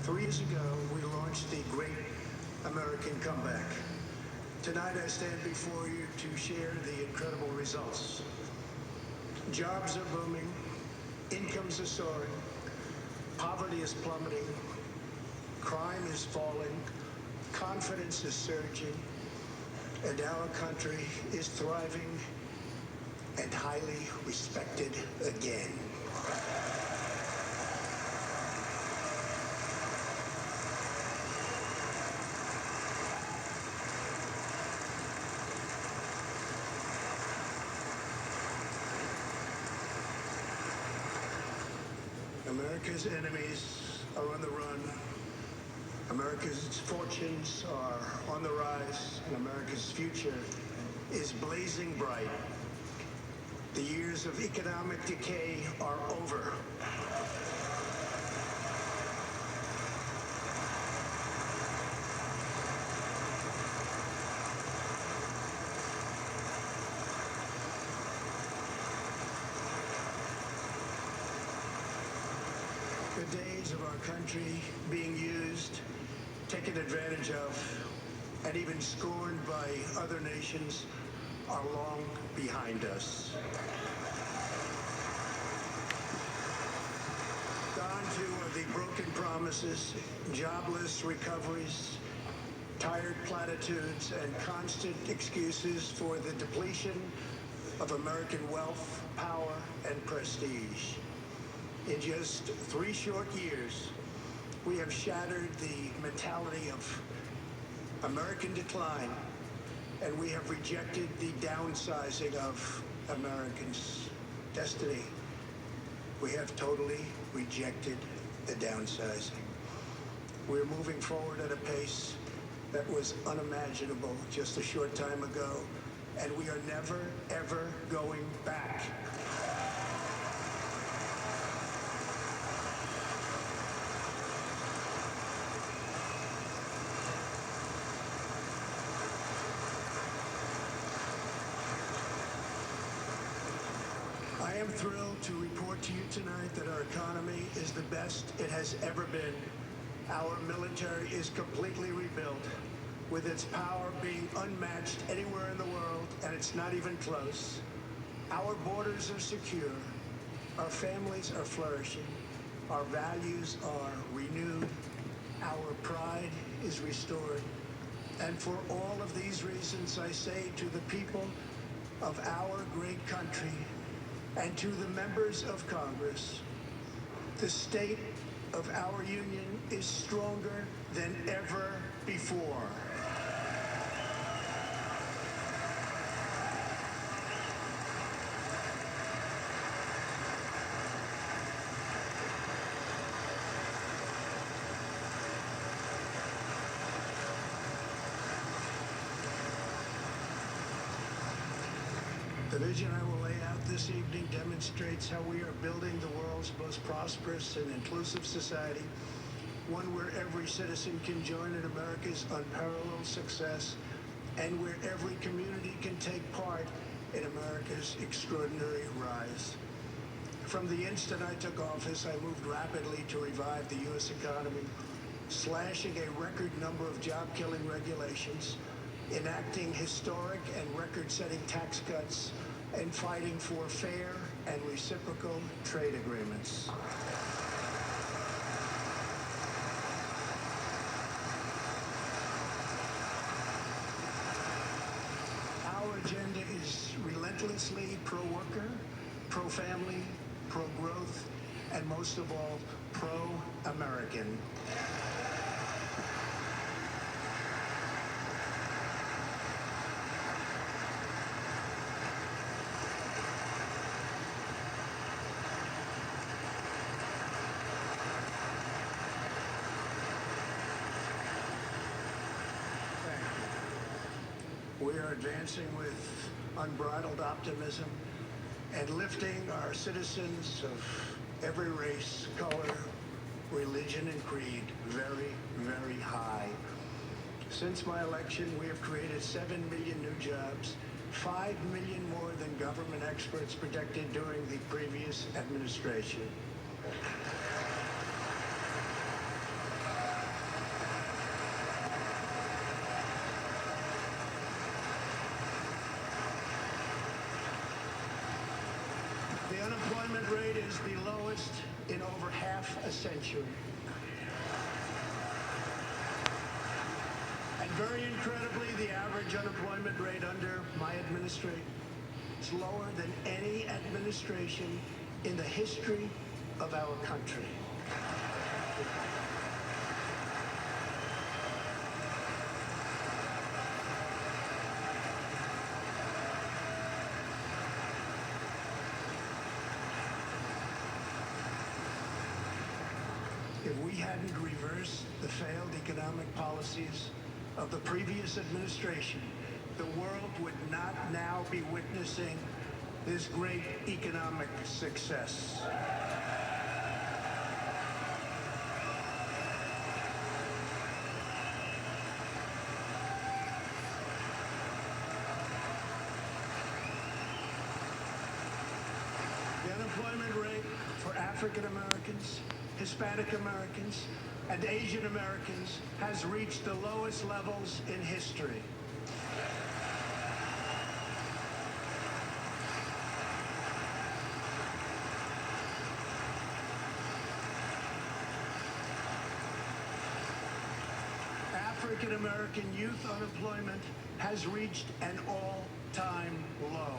3 years ago, we launched the Great American Comeback. Tonight, I stand before you to share the incredible results. Jobs are booming, incomes are soaring, poverty is plummeting, crime is falling, confidence is surging, and our country is thriving and highly respected again. America's enemies are on the run. America's fortunes are on the rise, and America's future is blazing bright. The years of economic decay are over. The days of our country being used, taken advantage of, and even scorned by other nations are long behind us. Gone too are the broken promises, jobless recoveries, tired platitudes, and constant excuses for the depletion of American wealth, power, and prestige. In just 3 short years, we have shattered the mentality of American decline, and we have rejected the downsizing of Americans' destiny. We have totally rejected the downsizing. We're moving forward at a pace that was unimaginable just a short time ago, and we are never, ever going back. I am thrilled to report to you tonight that our economy is the best it has ever been. Our military is completely rebuilt, with its power being unmatched anywhere in the world, and it's not even close. Our borders are secure. Our families are flourishing. Our values are renewed. Our pride is restored. And for all of these reasons, I say to the people of our great country, and to the members of Congress, the state of our union is stronger than ever before. The vision I will lay out this evening demonstrates how we are building the world's most prosperous and inclusive society, one where every citizen can join in America's unparalleled success, and where every community can take part in America's extraordinary rise. From the instant I took office, I moved rapidly to revive the U.S. economy, slashing a record number of job-killing regulations, enacting historic and record-setting tax cuts, and fighting for fair and reciprocal trade agreements. Our agenda is relentlessly pro-worker, pro-family, pro-growth, and most of all, pro-American. We are advancing with unbridled optimism and lifting our citizens of every race, color, religion, and creed very, very high. Since my election, we have created 7 million new jobs, 5 million more than government experts predicted during the previous administration. unemployment rate is the lowest in over half a century. And very incredibly, the average unemployment rate under my administration is lower than any administration in the history of our country. If we hadn't reversed the failed economic policies of the previous administration, the world would not now be witnessing this great economic success. The unemployment rate for African Americans, Hispanic Americans, and Asian Americans has reached the lowest levels in history. African American youth unemployment has reached an all-time low.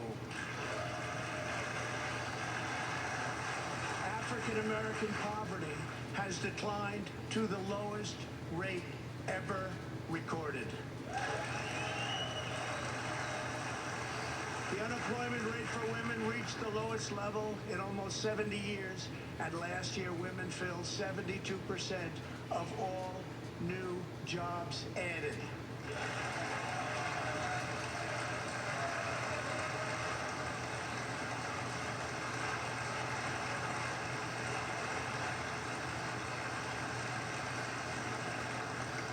African American poverty has declined to the lowest rate ever recorded. The unemployment rate for women reached the lowest level in almost 70 years, and last year women filled 72% of all new jobs added.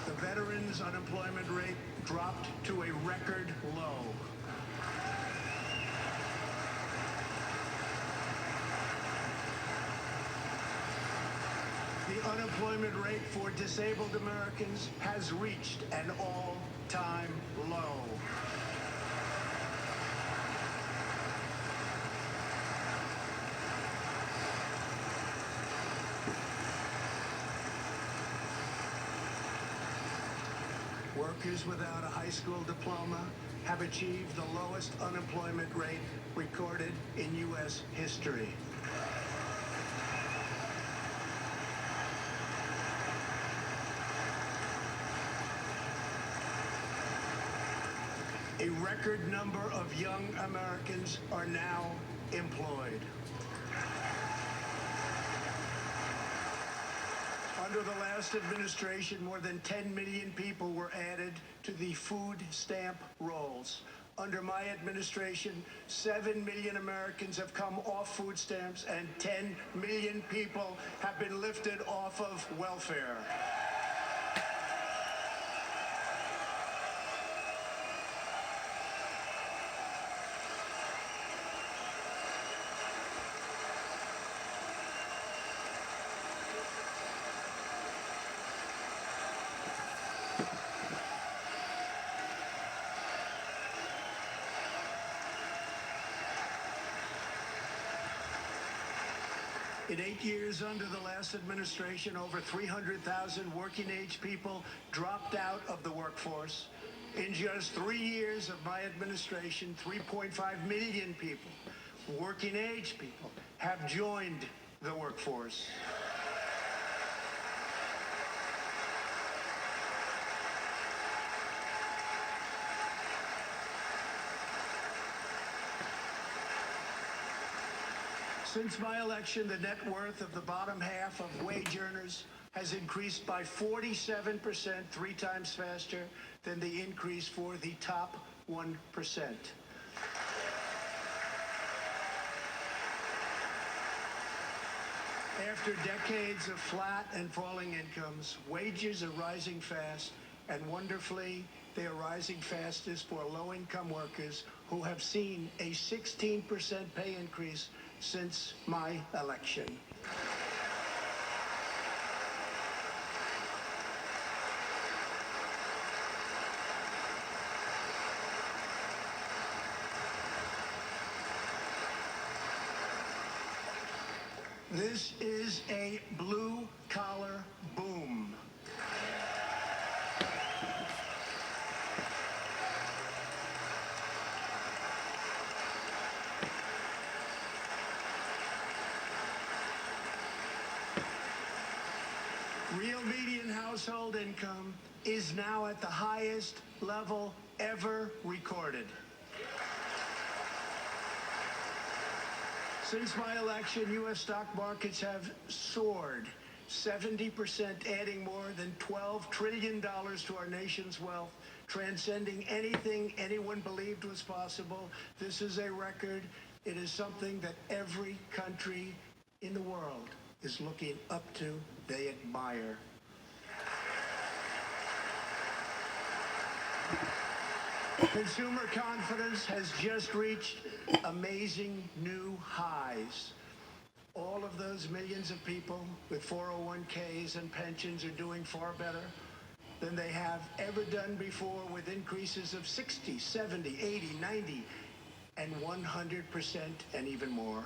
The veterans' unemployment rate dropped to a record low. The unemployment rate for disabled Americans has reached an all-time low. Workers without a high school diploma have achieved the lowest unemployment rate recorded in U.S. history. A record number of young Americans are now employed. Under the last administration, more than 10 million people were added to the food stamp rolls. Under my administration, 7 million Americans have come off food stamps and 10 million people have been lifted off of welfare. In 8 years under the last administration, over 300,000 working-age people dropped out of the workforce. In just 3 years of my administration, 3.5 million people, working-age people, have joined the workforce. Since my election, the net worth of the bottom half of wage earners has increased by 47%, 3 times faster than the increase for the top 1%. After decades of flat and falling incomes, wages are rising fast, and wonderfully, they are rising fastest for low-income workers who have seen a 16% pay increase since my election. This is a blue-collar boom. Real median household income is now at the highest level ever recorded. Since my election, U.S. stock markets have soared 70%, adding more than $12 trillion to our nation's wealth, transcending anything anyone believed was possible. This is a record. It is something that every country in the world is looking up to. They admire. Consumer confidence has just reached amazing new highs. All of those millions of people with 401ks and pensions are doing far better than they have ever done before, with increases of 60, 70, 80, 90, and 100% and even more.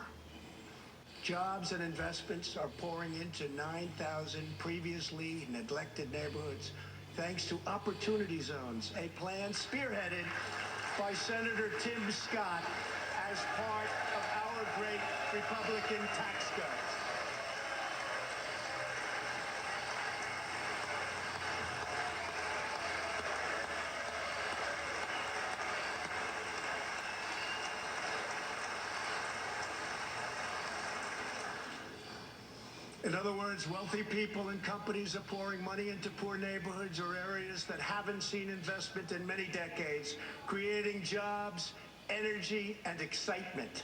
Jobs and investments are pouring into 9,000 previously neglected neighborhoods, thanks to Opportunity Zones, a plan spearheaded by Senator Tim Scott as part of our great Republican tax cuts. In other words, wealthy people and companies are pouring money into poor neighborhoods or areas that haven't seen investment in many decades, creating jobs, energy, and excitement.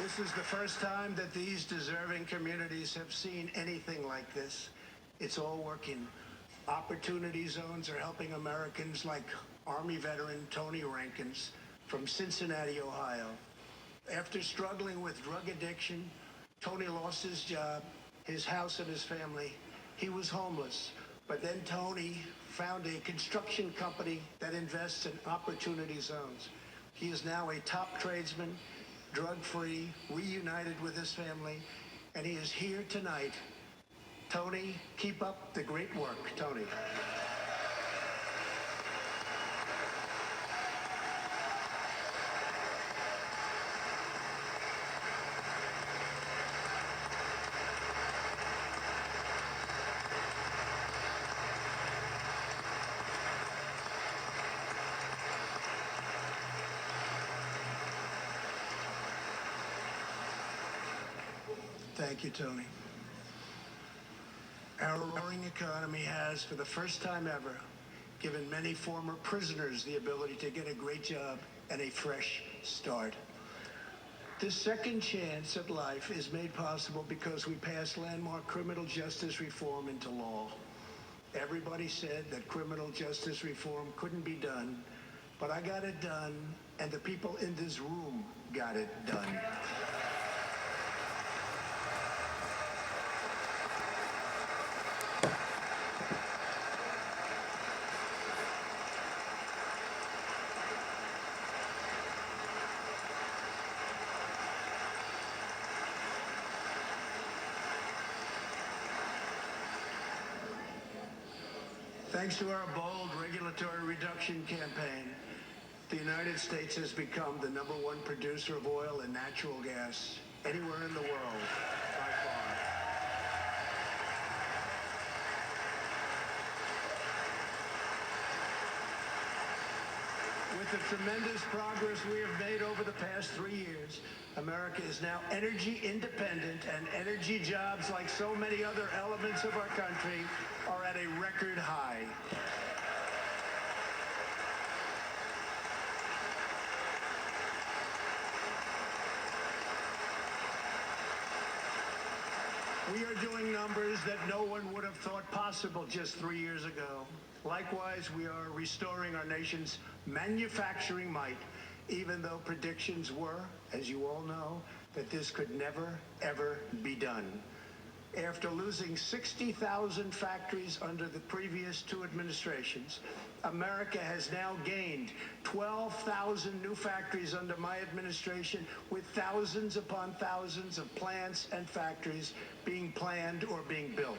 This is the first time that these deserving communities have seen anything like this. It's all working. Opportunity Zones are helping Americans like Army veteran Tony Rankins from Cincinnati, Ohio. After struggling with drug addiction, Tony lost his job, his house, and his family. He was homeless. But then Tony found a construction company that invests in Opportunity Zones. He is now a top tradesman, drug-free, reunited with his family, and he is here tonight. Tony, keep up the great work, Tony. Thank you, Tony. Our roaring economy has, for the first time ever, given many former prisoners the ability to get a great job and a fresh start. This second chance at life is made possible because we passed landmark criminal justice reform into law. Everybody said that criminal justice reform couldn't be done, but I got it done, and the people in this room got it done. Thanks to our bold regulatory reduction campaign, the United States has become the #1 producer of oil and natural gas anywhere in the world, by far. With the tremendous progress we have made over the past 3 years, America is now energy independent, and energy jobs, like so many other elements of our country, are at a record high. We are doing numbers that no one would have thought possible just 3 years ago. Likewise, we are restoring our nation's manufacturing might, even though predictions were, as you all know, that this could never, ever be done. After losing 60,000 factories under the previous two administrations, America has now gained 12,000 new factories under my administration, with thousands upon thousands of plants and factories being planned or being built.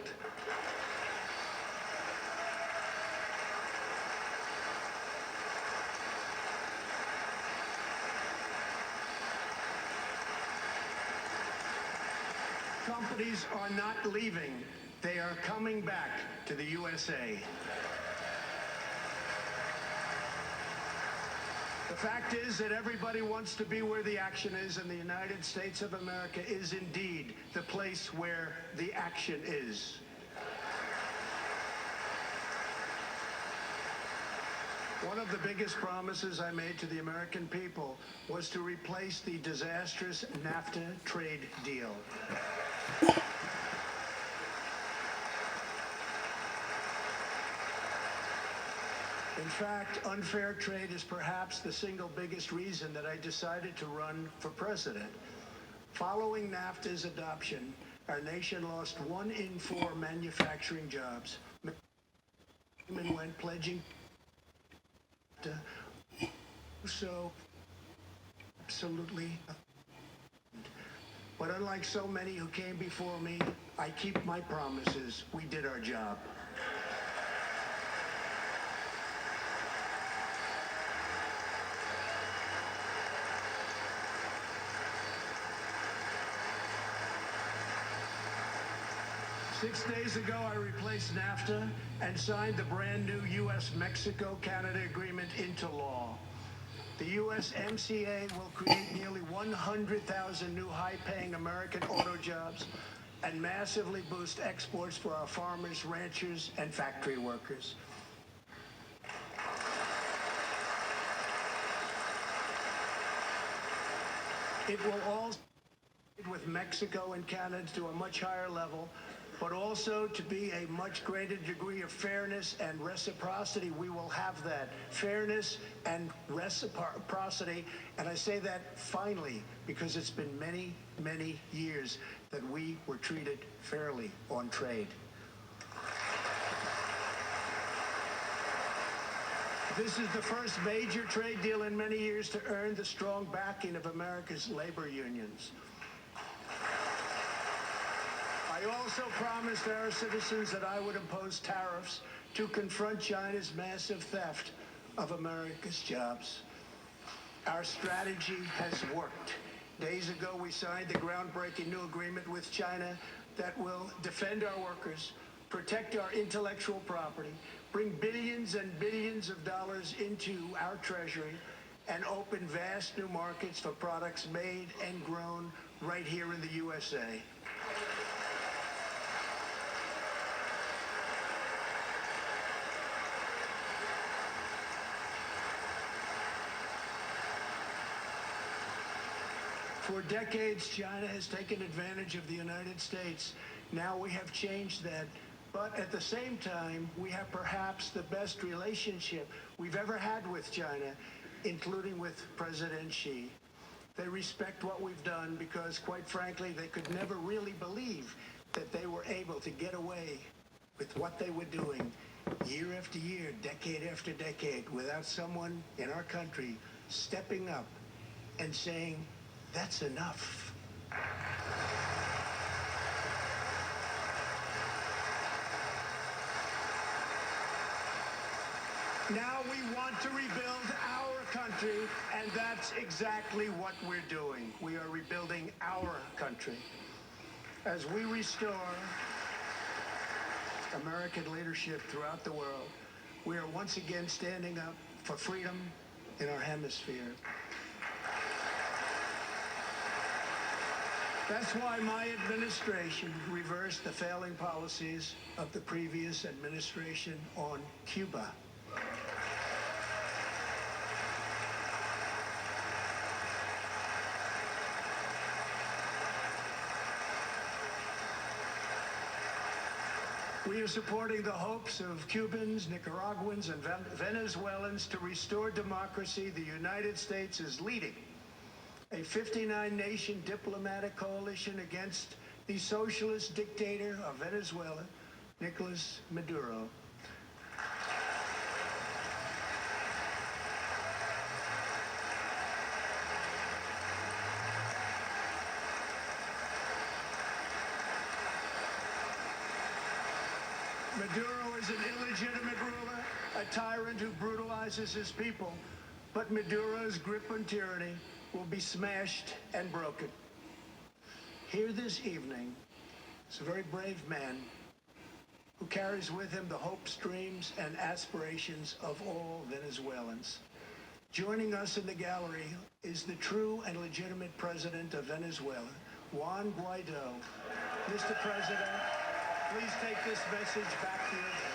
Companies are not leaving. They are coming back to the USA. The fact is that everybody wants to be where the action is, and the United States of America is indeed the place where the action is. One of the biggest promises I made to the American people was to replace the disastrous NAFTA trade deal. In fact, unfair trade is perhaps the single biggest reason that I decided to run for president. Following NAFTA's adoption, our nation lost 1 in 4 manufacturing jobs. Women went pledging to so absolutely. But unlike so many who came before me, I keep my promises. We did our job. Six days ago, I replaced NAFTA and signed the brand new U.S.-Mexico-Canada agreement into law. The USMCA will create nearly 100,000 new high-paying American auto jobs and massively boost exports for our farmers, ranchers, and factory workers. It will also with Mexico and Canada to a much higher level, but also to be a much greater degree of fairness and reciprocity. We will have that fairness and reciprocity, and I say that finally because it's been many, many years that we were treated fairly on trade. This is the first major trade deal in many years to earn the strong backing of America's labor unions. I also promised our citizens that I would impose tariffs to confront China's massive theft of America's jobs. Our strategy has worked. Days ago, we signed the groundbreaking new agreement with China that will defend our workers, protect our intellectual property, bring billions and billions of dollars into our treasury, and open vast new markets for products made and grown right here in the USA. For decades, China has taken advantage of the United States. Now we have changed that. But at the same time, we have perhaps the best relationship we've ever had with China, including with President Xi. They respect what we've done because, quite frankly, they could never really believe that they were able to get away with what they were doing year after year, decade after decade, without someone in our country stepping up and saying, that's enough. Now we want to rebuild our country, and that's exactly what we're doing. We are rebuilding our country. As we restore American leadership throughout the world, we are once again standing up for freedom in our hemisphere. That's why my administration reversed the failing policies of the previous administration on Cuba. We are supporting the hopes of Cubans, Nicaraguans, and Venezuelans to restore democracy. The United States is leading a 59-nation diplomatic coalition against the socialist dictator of Venezuela, Nicolas Maduro. Maduro is an illegitimate ruler, a tyrant who brutalizes his people. But Maduro's grip on tyranny will be smashed and broken. Here this evening is a very brave man who carries with him the hopes, dreams, and aspirations of all Venezuelans. Joining us in the gallery is the true and legitimate president of Venezuela, Juan Guaido. Mr. President, please take this message back to your family.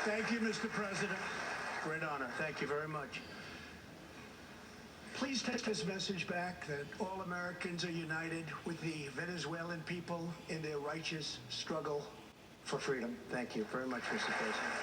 Thank you, Mr. President. Great honor. Thank you very much. Please take this message back that all Americans are united with the Venezuelan people in their righteous struggle for freedom. Thank you very much, Mr. President.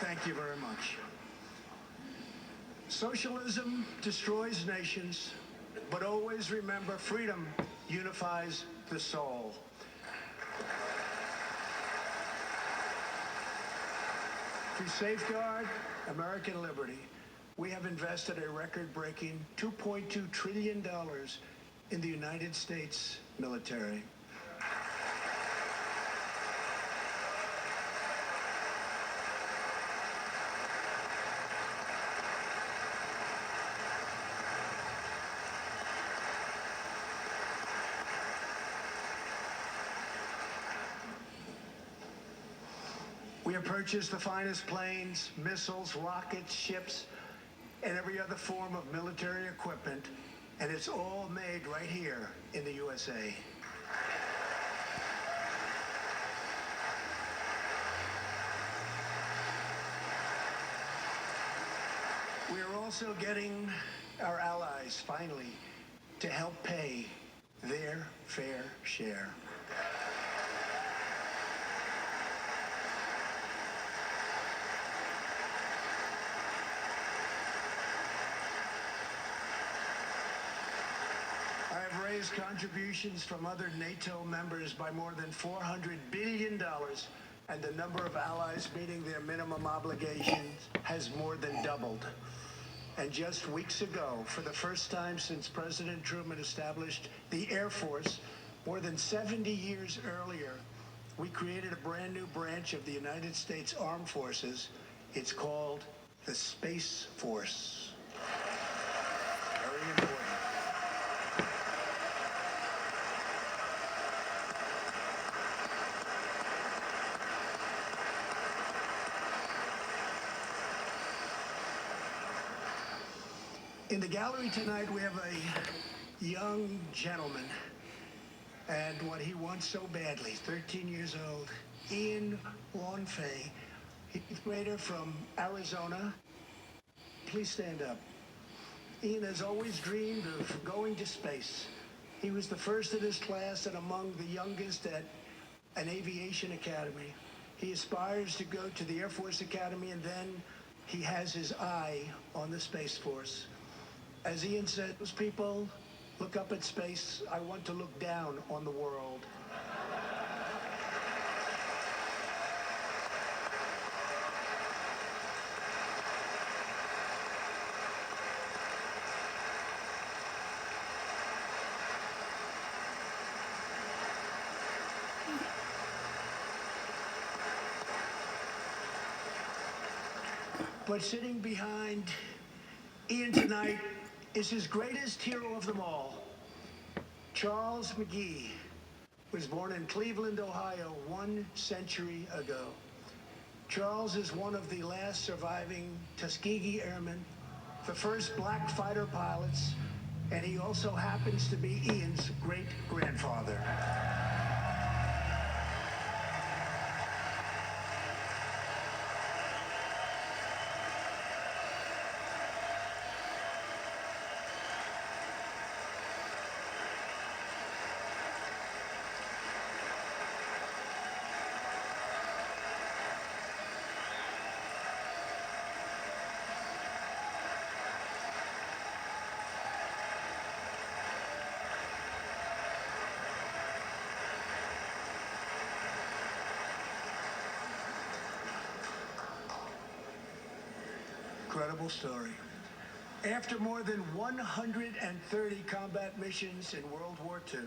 Thank you very much. Socialism destroys nations, but always remember freedom unifies the soul. To safeguard American liberty, we have invested a record-breaking $2.2 trillion in the United States military. We have purchased the finest planes, missiles, rockets, ships, and every other form of military equipment, and it's all made right here in the USA. We are also getting our allies, finally, to help pay their fair share. I have raised contributions from other NATO members by more than $400 billion, and the number of allies meeting their minimum obligations has more than doubled. And just weeks ago, for the first time since President Truman established the Air Force, more than 70 years earlier, we created a brand new branch of the United States Armed Forces. It's called the Space Force. Very important. In the gallery tonight, we have a young gentleman, and what he wants so badly, 13 years old, Ian Wonfei, eighth grader from Arizona. Please stand up. Ian has always dreamed of going to space. He was the first in his class and among the youngest at an aviation academy. He aspires to go to the Air Force Academy, and then he has his eye on the Space Force. As Ian said, those people look up at space. I want to look down on the world. But sitting behind Ian tonight is his greatest hero of them all. Charles Magee was born in Cleveland, Ohio, 1 century ago. Charles is one of the last surviving Tuskegee Airmen, the first black fighter pilots, and he also happens to be Ian's great-grandfather. Incredible story. After more than 130 combat missions in World War II,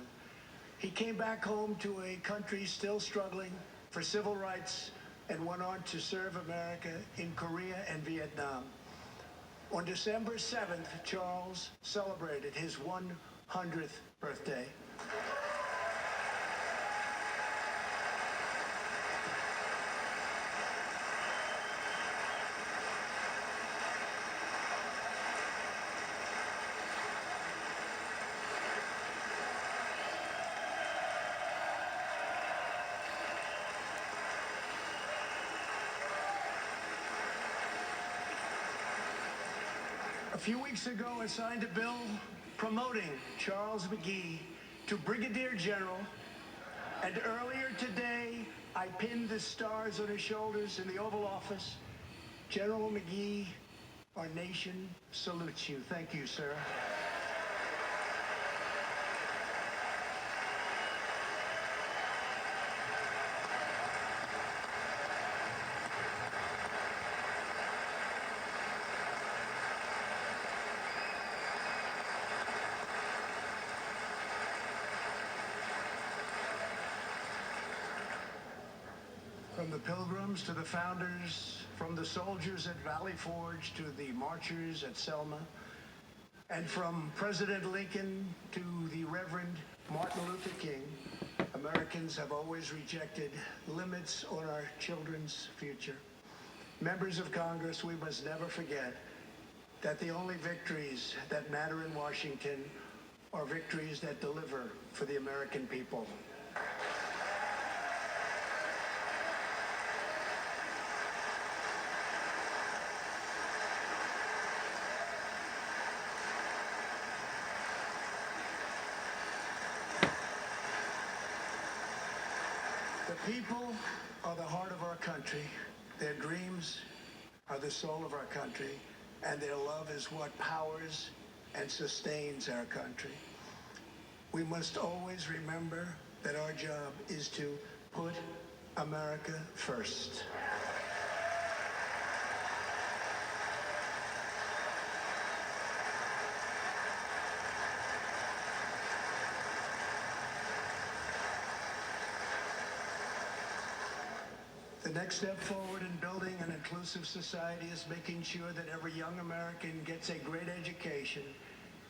he came back home to a country still struggling for civil rights and went on to serve America in Korea and Vietnam. On December 7th, Charles celebrated his 100th birthday. A few weeks ago, I signed a bill promoting Charles Magee to Brigadier General, and earlier today, I pinned the stars on his shoulders in the Oval Office. General Magee, our nation salutes you. Thank you, sir. From the Pilgrims to the Founders, from the soldiers at Valley Forge to the marchers at Selma, and from President Lincoln to the Reverend Martin Luther King, Americans have always rejected limits on our children's future. Members of Congress, we must never forget that the only victories that matter in Washington are victories that deliver for the American people. The people are the heart of our country. Their dreams are the soul of our country, and their love is what powers and sustains our country. We must always remember that our job is to put America first. The next step forward in building an inclusive society is making sure that every young American gets a great education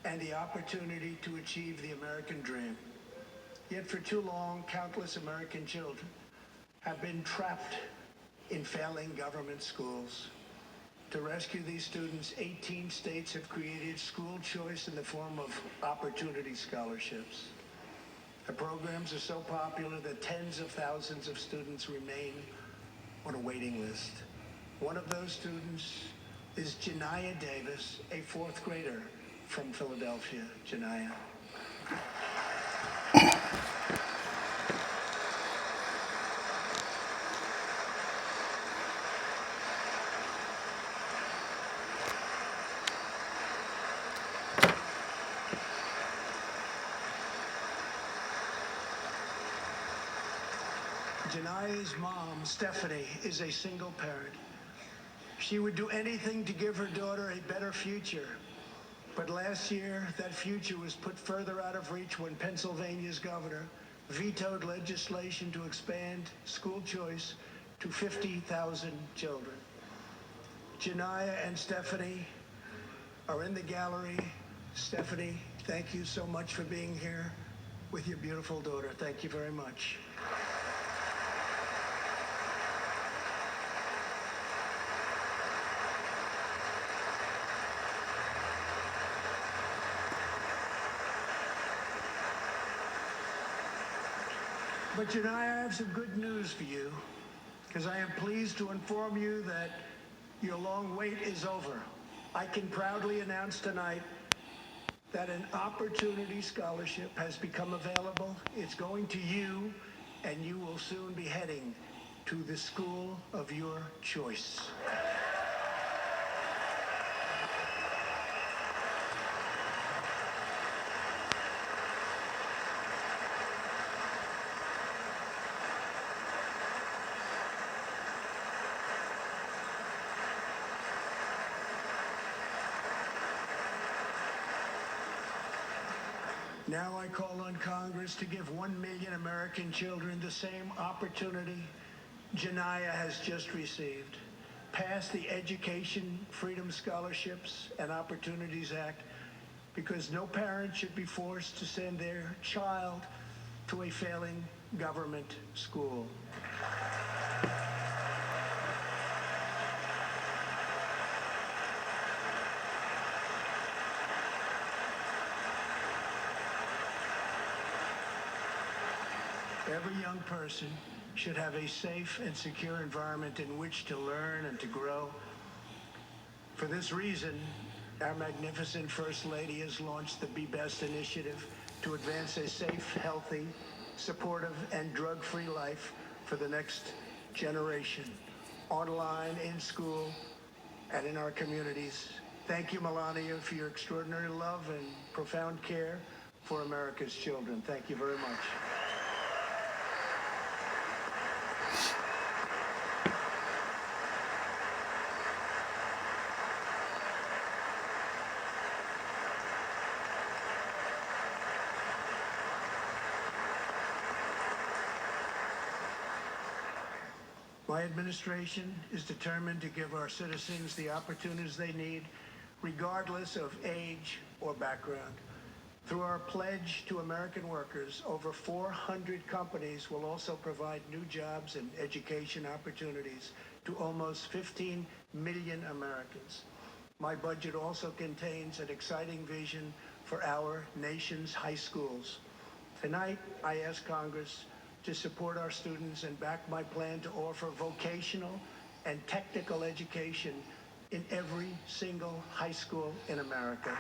and the opportunity to achieve the American dream. Yet for too long, countless American children have been trapped in failing government schools. To rescue these students, 18 states have created school choice in the form of opportunity scholarships. The programs are so popular that tens of thousands of students remain on a waiting list. One of those students is Janiyah Davis, a 4th grader from Philadelphia. Janiyah. Janiyah's mom, Stephanie, is a single parent. She would do anything to give her daughter a better future. But last year, that future was put further out of reach when Pennsylvania's governor vetoed legislation to expand school choice to 50,000 children. Janaya and Stephanie are in the gallery. Stephanie, thank you so much for being here with your beautiful daughter. Thank you very much. But Janai, I have some good news for you, because I am pleased to inform you that your long wait is over. I can proudly announce tonight that an opportunity scholarship has become available. It's going to you, and you will soon be heading to the school of your choice. Now I call on Congress to give 1 million American children the same opportunity Janaya has just received. Pass the Education Freedom Scholarships and Opportunities Act, because no parent should be forced to send their child to a failing government school. Every young person should have a safe and secure environment in which to learn and to grow. For this reason, our magnificent First Lady has launched the Be Best initiative to advance a safe, healthy, supportive, and drug-free life for the next generation, online, in school, and in our communities. Thank you, Melania, for your extraordinary love and profound care for America's children. Thank you very much. My administration is determined to give our citizens the opportunities they need, regardless of age or background. Through our pledge to American workers, over 400 companies will also provide new jobs and education opportunities to almost 15 million Americans. My budget also contains an exciting vision for our nation's high schools. Tonight, I ask Congress to support our students and back my plan to offer vocational and technical education in every single high school in America.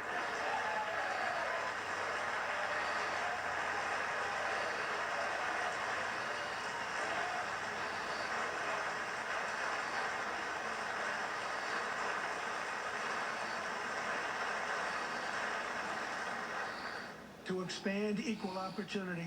To expand equal opportunity